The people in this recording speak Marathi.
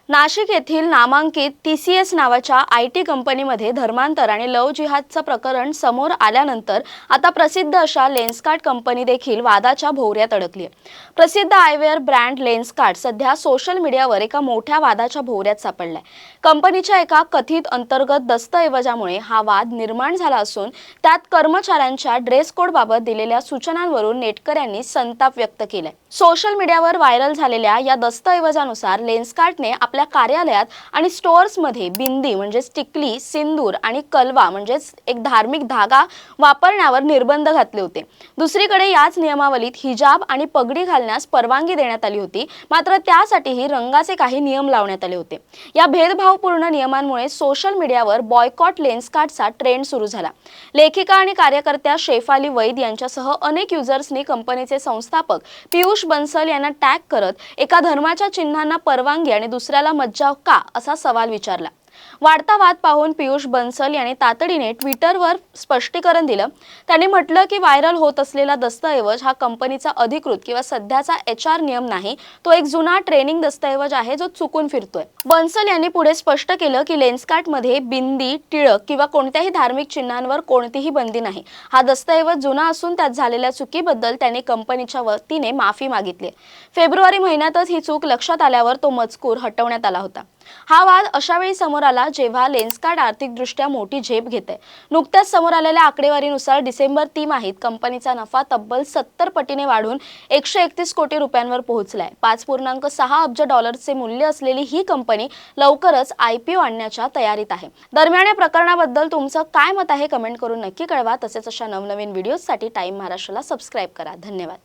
नाशिक येथील नामांकित TCS नावाच्या IT कंपनीमध्ये धर्मांतर आणि लव्ह जिहादचं प्रकरण समोर आल्यानंतर आता प्रसिद्ध अशा लेन्सकार्ट कंपनी देखील वादाच्या भोवऱ्यात अडकली आहे। प्रसिद्ध आयवेअर ब्रँड लेन्सकार्ट सध्या सोशल मीडियावर एका मोठ्या वादाच्या भोवऱ्यात सापडलाय। कंपनीच्या एका कथित अंतर्गत दस्तऐवजामुळे हा वाद निर्माण झाला असून त्यात कर्मचाऱ्यांच्या ड्रेस कोड बाबत दिलेल्या सूचनांवरून नेटकऱ्यांनी संताप व्यक्त केलाय। सोशल मीडियावर व्हायरल झालेल्या या दस्तऐवजानुसार लेन्सकार्टने आपल्या कार्यालयात आणि स्टोअर्समध्ये बिंदी म्हणजे टिकली, सिंदूर आणि कलवा म्हणजे एक धार्मिक धागा वापरण्यावर निर्बंध घातले होते। दुसरीकडे याच नियमावलीत हिजाब आणि पगडी घालण्यास परवानगी देण्यात आली होती, मात्र त्यासाठीही रंगाचे काही नियम लावण्यात आले होते। या भेदभावपूर्ण नियमांमुळे सोशल मीडियावर बॉयकॉट लेन्सकार्टचा ट्रेंड सुरू झाला। लेखिका आणि कार्यकर्त्या शेफाली वैद यांच्यासह अनेक युजर्सनी कंपनीचे संस्थापक पियुष बंसल यांना टॅग करत एका धर्माच्या चिन्हांना परवानगी आणि दुसऱ्याला मज्जाव का असा सवाल विचारला। वाढता वाद पाहून पियुष बंसल यांनी तातडीने ट्विटरवर स्पष्टीकरण दिलं। त्यांनी म्हटलं की व्हायरल होत असलेला दस्तऐवज हा कंपनीचा अधिकृत किंवा सध्याचा HR नियम नाही, तो एक जुना ट्रेनिंग दस्तऐवज आहे जो चुकून फिरतोय। बंसल यांनी पुढे स्पष्ट केलं की लेन्सकार्टमध्ये बिंदी, टिळक किंवा कोणत्याही धार्मिक चिन्हांवर कोणतीही बंदी नाही। हा दस्तऐवज जुना असून त्यात झालेल्या चुकीबद्दल त्यांनी कंपनीच्या वतीने माफी मागितली। फेब्रुवारी महिन्यातच ही चूक लक्षात आल्यावर तो मजकूर हटवण्यात आला होता। हा वाद अशा वेळी समोर आला जेव्हा लेन्सकार्ट आर्थिकदृष्ट्या मोठी झेप घेते। नुकत्याच समोर आलेल्या आकडेवारीनुसार डिसेंबर तिमाहीत कंपनीचा नफा तब्बल 70 पटीने वाढून 131 कोटी रुपयांवर पोहोचलाय। 5.6 अब्ज डॉलर्सचे मूल्य असलेली ही कंपनी लवकरच IPO आणण्याच्या तयारीत आहे। दरम्यान या प्रकरणाबद्दल तुमचं काय मत आहे कमेंट करून नक्की कळवा। तसेच अशा नवनवीन व्हिडिओजसाठी टाइम महाराष्ट्राला सबस्क्राइब करा। धन्यवाद।